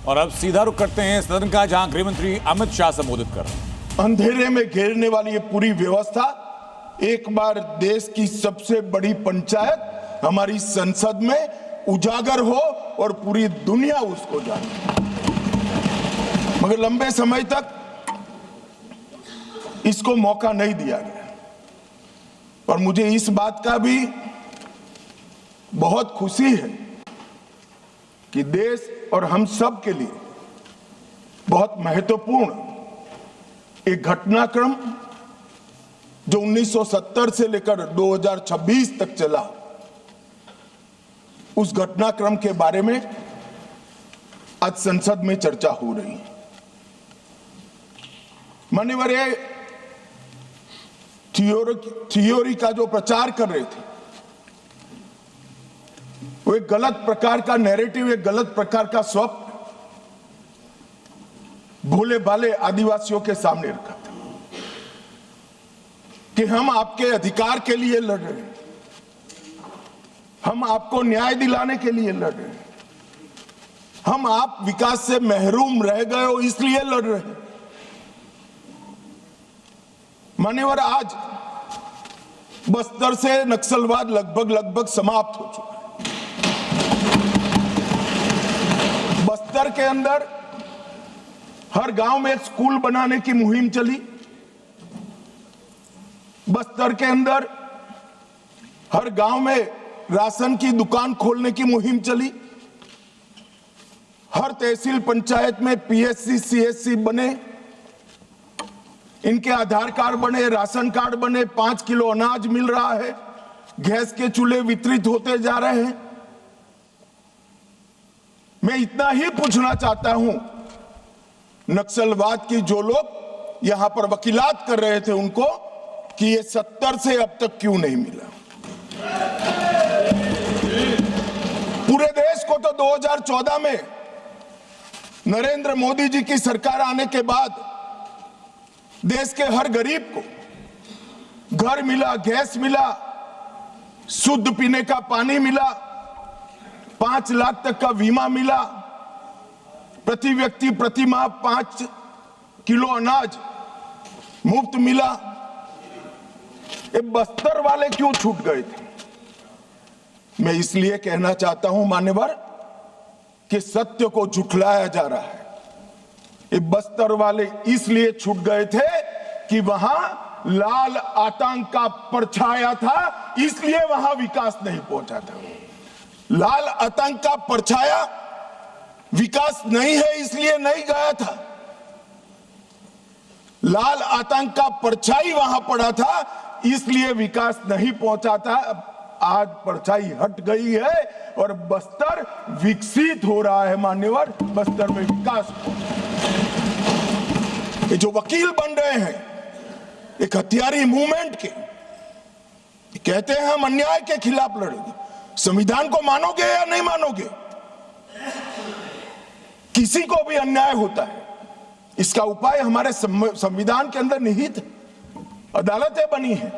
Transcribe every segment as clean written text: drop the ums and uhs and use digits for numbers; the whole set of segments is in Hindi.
और अब सीधा रुख करते हैं सदन का, जहां गृह मंत्री अमित शाह संबोधित कर रहे हैं। अंधेरे में घेरने वाली ये पूरी व्यवस्था एक बार देश की सबसे बड़ी पंचायत हमारी संसद में उजागर हो और पूरी दुनिया उसको जाने। मगर लंबे समय तक इसको मौका नहीं दिया गया और मुझे इस बात का भी बहुत खुशी है कि देश और हम सब के लिए बहुत महत्वपूर्ण एक घटनाक्रम जो 1970 से लेकर 2026 तक चला, उस घटनाक्रम के बारे में आज संसद में चर्चा हो रही है। मान्यवर ये थियोरी का जो प्रचार कर रहे थे वो एक गलत प्रकार का नैरेटिव, एक गलत प्रकार का स्वप्न भोले भाले आदिवासियों के सामने रखा था कि हम आपके अधिकार के लिए लड़ रहे हैं, हम आपको न्याय दिलाने के लिए लड़ रहे हैं, हम आप विकास से महरूम रह गए हो इसलिए लड़ रहे हैं। मान्यवर आज बस्तर से नक्सलवाद लगभग समाप्त हो चुका है। बस्तर के अंदर हर गांव में एक स्कूल बनाने की मुहिम चली। बस्तर के अंदर हर गांव में राशन की दुकान खोलने की मुहिम चली। हर तहसील पंचायत में पीएससी सीएससी बने, इनके आधार कार्ड बने, राशन कार्ड बने, 5 किलो अनाज मिल रहा है, गैस के चूल्हे वितरित होते जा रहे हैं। मैं इतना ही पूछना चाहता हूं, नक्सलवाद की जो लोग यहां पर वकीलात कर रहे थे उनको, कि ये 70 से अब तक क्यों नहीं मिला। पूरे देश को तो 2014 में नरेंद्र मोदी जी की सरकार आने के बाद देश के हर गरीब को घर मिला, गैस मिला, शुद्ध पीने का पानी मिला, 5 लाख तक का बीमा मिला, प्रति व्यक्ति प्रति माह 5 किलो अनाज मुफ्त मिला। ये बस्तर वाले क्यों छूट गए थे? मैं इसलिए कहना चाहता हूं मान्यवर कि सत्य को झुठलाया जा रहा है। ये बस्तर वाले इसलिए छूट गए थे कि वहां लाल आतंक का परछाया था, इसलिए वहां विकास नहीं पहुंचा था। लाल आतंक का परछाया विकास नहीं है इसलिए नहीं गया था। लाल आतंक का परछाई वहां पड़ा था इसलिए विकास नहीं पहुंचा था। आज परछाई हट गई है और बस्तर विकसित हो रहा है। मान्यवर, बस्तर में विकास। ये जो वकील बन रहे हैं एक हथियारी मूवमेंट के, कहते हैं हम अन्याय के खिलाफ लड़ेंगे। संविधान को मानोगे या नहीं मानोगे? किसी को भी अन्याय होता है, इसका उपाय हमारे संविधान के अंदर निहित है। अदालतें बनी है,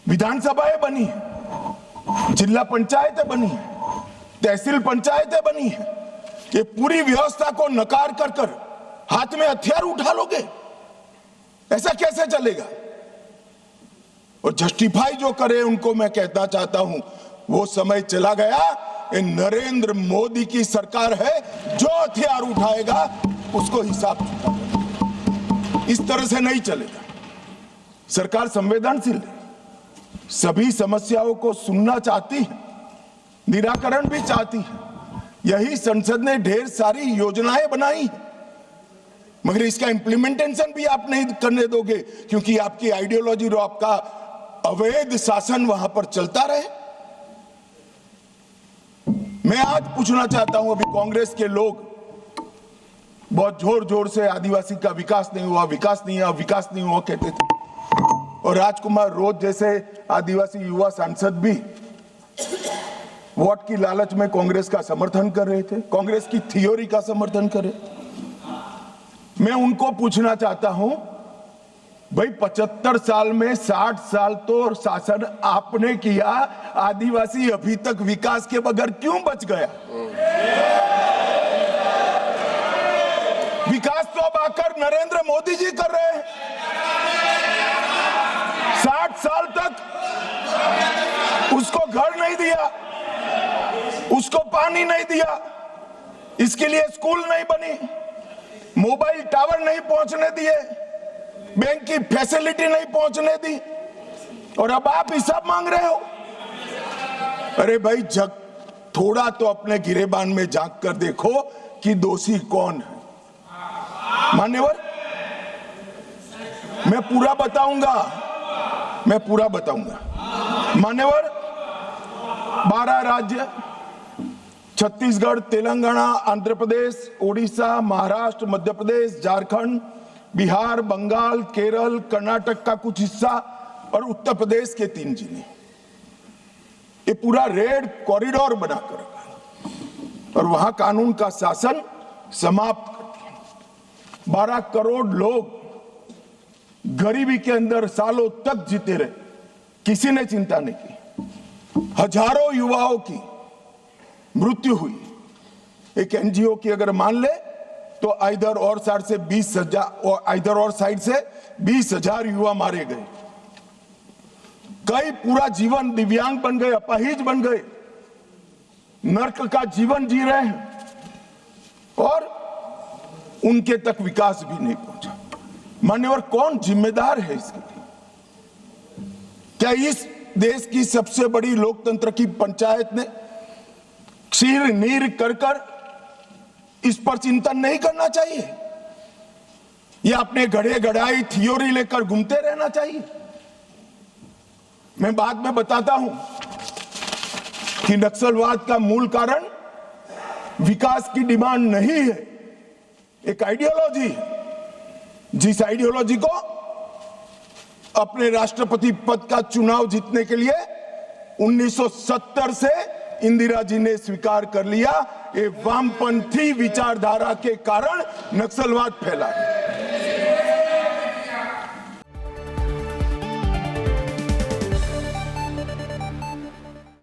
विधानसभाएं बनी है, जिला पंचायतें बनी है, तहसील पंचायतें बनी है। ये पूरी व्यवस्था को नकार कर हाथ में हथियार उठा लोगे? ऐसा कैसे चलेगा? और जस्टिफाई जो करे उनको मैं कहना चाहता हूं, वो समय चला गया। ये नरेंद्र मोदी की सरकार है, जो हथियार उठाएगा उसको हिसाब चुकाएगा। इस तरह से नहीं चलेगा। सरकार संवेदनशील है, सभी समस्याओं को सुनना चाहती है, निराकरण भी चाहती है। यही संसद ने ढेर सारी योजनाएं बनाई है, मगर इसका इंप्लीमेंटेशन भी आप नहीं करने दोगे, क्योंकि आपकी आइडियोलॉजी और आपका अवैध शासन वहां पर चलता रहे। मैं आज पूछना चाहता हूं, अभी कांग्रेस के लोग बहुत जोर जोर से आदिवासी का विकास नहीं हुआ, विकास नहीं हुआ, विकास नहीं हुआ कहते थे, और राजकुमार रोज जैसे आदिवासी युवा सांसद भी वोट की लालच में कांग्रेस का समर्थन कर रहे थे, कांग्रेस की थियोरी का समर्थन कर रहे। मैं उनको पूछना चाहता हूं, भाई 75 साल में 60 साल तो शासन आपने किया, आदिवासी अभी तक विकास के बगैर क्यों बच गया? नरेंद्र मोदी जी कर रहे हैं। 60 साल तक उसको घर नहीं दिया, उसको पानी नहीं दिया, इसके लिए स्कूल नहीं बनी, मोबाइल टावर नहीं पहुंचने दिए, बैंक की फैसिलिटी नहीं पहुंचने दी, और अब आप हिसाब मांग रहे हो। अरे भाई, जग थोड़ा तो अपने गिरेबान में झांक कर देखो कि दोषी कौन है। मान्यवर, मैं पूरा बताऊंगा। मान्यवर, 12 राज्य, छत्तीसगढ़, तेलंगाना, आंध्र प्रदेश, ओडिशा, महाराष्ट्र, मध्य प्रदेश, झारखंड, बिहार, बंगाल, केरल, कर्नाटक का कुछ हिस्सा और उत्तर प्रदेश के 3 जिले, ये पूरा रेड कॉरिडोर बनाकर रखा और वहां कानून का शासन समाप्त कर दिया। 12 करोड़ लोग गरीबी के अंदर सालों तक जीते रहे, किसी ने चिंता नहीं की। हजारों युवाओं की मृत्यु हुई। एक एनजीओ की अगर मान ले तो इधर और साइड से 20,000 युवा मारे गए। कई पूरा जीवन दिव्यांग बन गए, अपाहिज बन गए, नर्क का जीवन जी रहे हैं और उनके तक विकास भी नहीं पहुंचा। मान्यवर, कौन जिम्मेदार है इसके लिए? क्या इस देश की सबसे बड़ी लोकतंत्र की पंचायत ने क्षीर नीर कर इस पर चिंतन नहीं करना चाहिए? या अपने गढ़े गढ़ाई थियोरी लेकर घूमते रहना चाहिए? मैं बाद में बताता हूं कि नक्सलवाद का मूल कारण विकास की डिमांड नहीं है, एक आइडियोलॉजी है। जिस आइडियोलॉजी को अपने राष्ट्रपति पद का चुनाव जीतने के लिए 1970 से इंदिरा जी ने स्वीकार कर लिया। ये वामपंथी विचारधारा के कारण नक्सलवाद फैला है।